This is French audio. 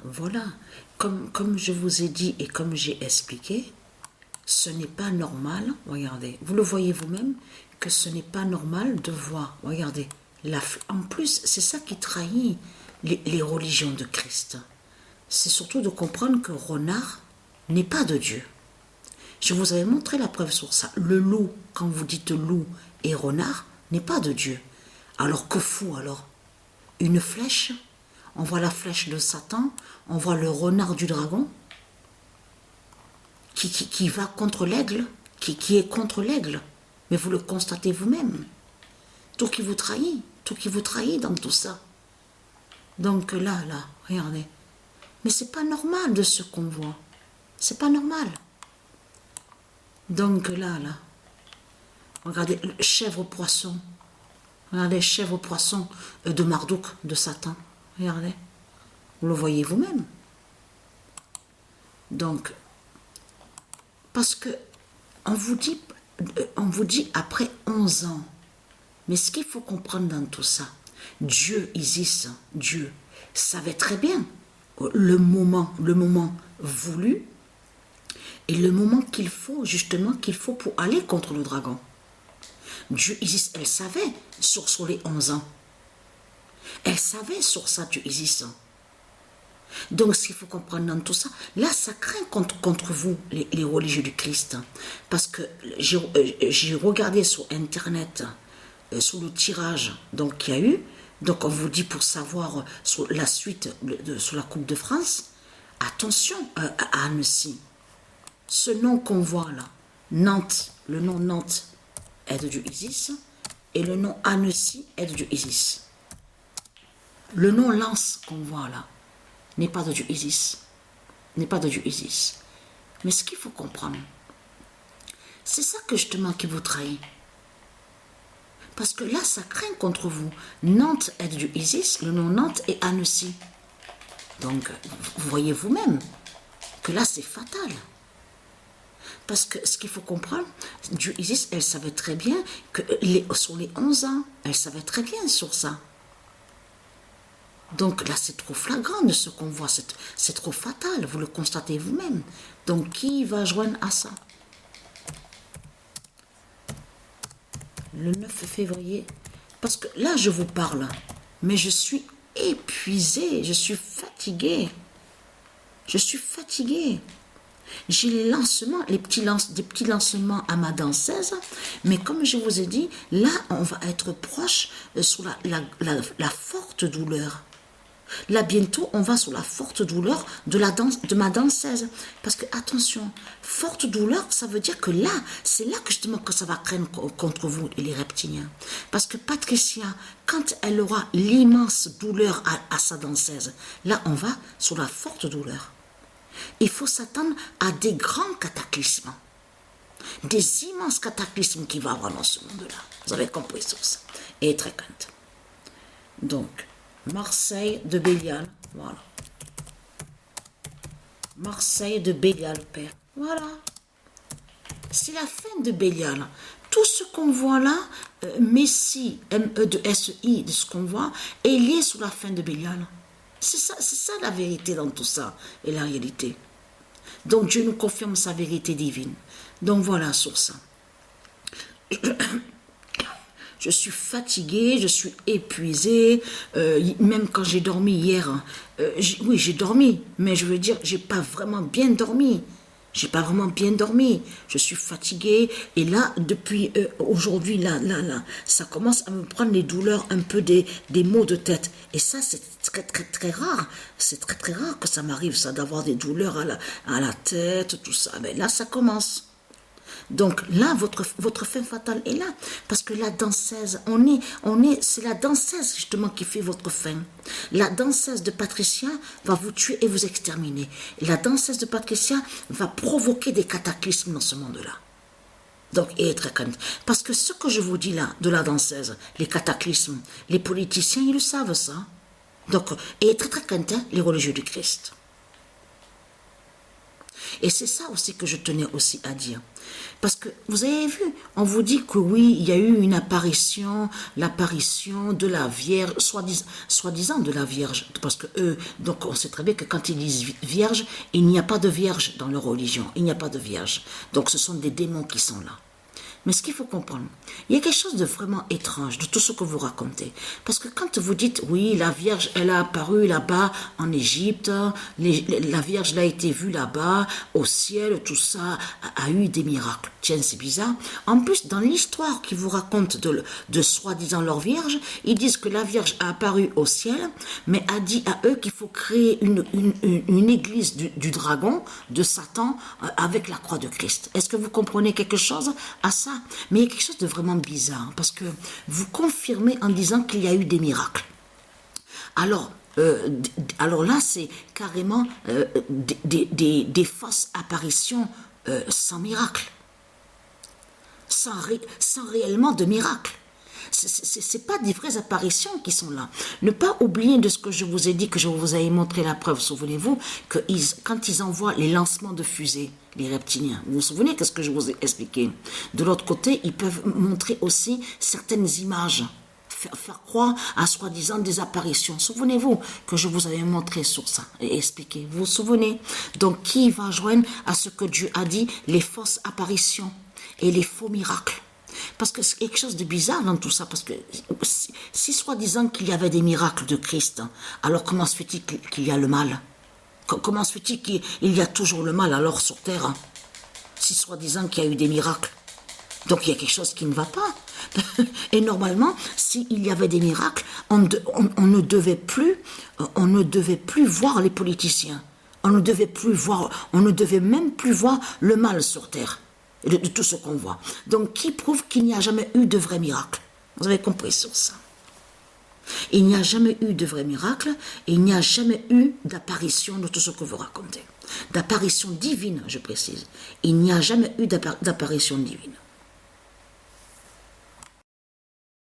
Voilà. Comme je vous ai dit et comme j'ai expliqué, ce n'est pas normal, regardez, vous le voyez vous-même, que ce n'est pas normal de voir, regardez, en plus, c'est ça qui trahit les religions de Christ. C'est surtout de comprendre que renard n'est pas de Dieu. Je vous avais montré la preuve sur ça. Le loup, quand vous dites loup et renard, n'est pas de Dieu. Alors que fou alors? Une flèche? On voit la flèche de Satan, on voit le renard du dragon qui va contre l'aigle, qui est contre l'aigle. Mais vous le constatez vous-même. Tout qui vous trahit dans tout ça. Donc là, regardez. Mais c'est pas normal de ce qu'on voit. C'est pas normal. Donc là, regardez, chèvre-poisson. Regardez, chèvre-poisson de Marduk, de Satan. Regardez. Vous le voyez vous-même. Donc, parce que on vous dit après 11 ans. Mais ce qu'il faut comprendre dans tout ça, Dieu, Isis, Dieu, savait très bien le moment voulu et le moment qu'il faut, justement, pour aller contre le dragon. Dieu, Isis, elle savait sur les 11 ans. Elle savait sur ça, Dieu, Isis. Donc, ce qu'il faut comprendre dans tout ça, là, ça craint contre vous, les religieux du Christ. Parce que j'ai regardé sur Internet, sous le tirage qu'il y a eu, donc on vous dit pour savoir sur la suite, sur la Coupe de France, attention à Annecy. Ce nom qu'on voit là, Nantes, le nom Nantes est de Dieu Isis, et le nom Annecy est de Dieu Isis. Le nom Lens qu'on voit là n'est pas de Dieu Isis. N'est pas de Dieu Isis. Mais ce qu'il faut comprendre, c'est ça que justement qui vous trahit. Parce que là, ça craint contre vous. Nantes est de Dieu Isis, le nom Nantes est Annecy. Donc, vous voyez vous-même que là, c'est fatal. Parce que ce qu'il faut comprendre, Dieu Isis, elle savait très bien que sur les 11 ans, elle savait très bien sur ça. Donc là, c'est trop flagrant de ce qu'on voit, c'est trop fatal, vous le constatez vous-même. Donc qui va joindre à ça? Le 9 février, parce que là, je vous parle, mais je suis épuisée, je suis fatiguée. Je suis fatiguée. J'ai les lancements, des petits lancements à ma danseuse, mais comme je vous ai dit, là, on va être proche sur la forte douleur. Là, bientôt, on va sur la forte douleur de ma danseuse. Parce que, attention, forte douleur, ça veut dire que là, c'est là que justement que ça va craindre contre vous, les reptiliens. Parce que Patricia, quand elle aura l'immense douleur à sa danseuse, là, on va sur la forte douleur. Il faut s'attendre à des grands cataclysmes. Des immenses cataclysmes qu'il va y avoir dans ce monde-là. Vous avez compris sur ça. Et très crainte. Donc, Marseille de Bélial, voilà. Marseille de Bélial, Père, voilà. C'est la fin de Bélial. Tout ce qu'on voit là, Messie, M-E-S-I, de ce qu'on voit, est lié sous la fin de Bélial. C'est ça la vérité dans tout ça, et la réalité. Donc Dieu nous confirme sa vérité divine. Donc voilà sur ça. Je suis fatiguée, je suis épuisée, même quand j'ai dormi hier, oui j'ai dormi, mais je veux dire, j'ai pas vraiment bien dormi. J'ai pas vraiment bien dormi. Je suis fatiguée. Et là, depuis aujourd'hui, là, ça commence à me prendre les douleurs, un peu des maux de tête. Et ça, c'est très rare. C'est très rare que ça m'arrive, ça, d'avoir des douleurs à la tête, tout ça. Mais là, ça commence. Donc là, votre fin fatale est là. Parce que la danseuse, c'est la danseuse justement qui fait votre fin. La danseuse de Patricia va vous tuer et vous exterminer. Et la danseuse de Patricia va provoquer des cataclysmes dans ce monde-là. Donc, et très crainte. Parce que ce que je vous dis là, de la danseuse, les cataclysmes, les politiciens, ils le savent ça. Donc, et très crainte, les religieux du Christ. Et c'est ça aussi que je tenais aussi à dire. Parce que vous avez vu, on vous dit que oui, il y a eu une apparition, l'apparition de la Vierge, soi-disant de la Vierge. Parce que eux, donc on sait très bien que quand ils disent Vierge, il n'y a pas de Vierge dans leur religion. Il n'y a pas de Vierge. Donc ce sont des démons qui sont là. Mais ce qu'il faut comprendre, il y a quelque chose de vraiment étrange de tout ce que vous racontez. Parce que quand vous dites, oui, la Vierge, elle a apparu là-bas en Égypte, la Vierge elle a été vue là-bas, au ciel, tout ça a eu des miracles. Tiens, c'est bizarre. En plus, dans l'histoire qu'ils vous racontent de soi-disant leur Vierge, ils disent que la Vierge a apparu au ciel, mais a dit à eux qu'il faut créer une église du dragon, de Satan, avec la croix de Christ. Est-ce que vous comprenez quelque chose à ça? Mais il y a quelque chose de vraiment bizarre, parce que vous confirmez en disant qu'il y a eu des miracles. Alors là, c'est carrément des fausses apparitions sans miracle, sans réellement de miracle. C'est pas des vraies apparitions qui sont là. Ne pas oublier de ce que je vous ai dit, que je vous avais montré la preuve. Souvenez-vous que quand ils envoient les lancements de fusées, les reptiliens, vous vous souvenez de ce que je vous ai expliqué? De l'autre côté, ils peuvent montrer aussi certaines images, faire croire à soi-disant des apparitions. Souvenez-vous que je vous avais montré sur ça et expliqué. Vous vous souvenez? Donc, qui va joindre à ce que Dieu a dit, les fausses apparitions et les faux miracles? Parce que c'est quelque chose de bizarre dans tout ça, parce que si soi-disant qu'il y avait des miracles de Christ, alors comment se fait-il qu'il y a le mal? Comment se fait-il qu'il y a toujours le mal alors sur terre? Si soi-disant qu'il y a eu des miracles. Donc il y a quelque chose qui ne va pas. Et normalement, s'il y avait des miracles, on ne devait plus voir les politiciens. On ne devait même plus voir le mal sur terre. De tout ce qu'on voit. Donc, qui prouve qu'il n'y a jamais eu de vrai miracle? Vous avez compris sur ça. Il n'y a jamais eu de vrai miracle et il n'y a jamais eu d'apparition de tout ce que vous racontez. D'apparition divine, je précise. Il n'y a jamais eu d'apparition divine.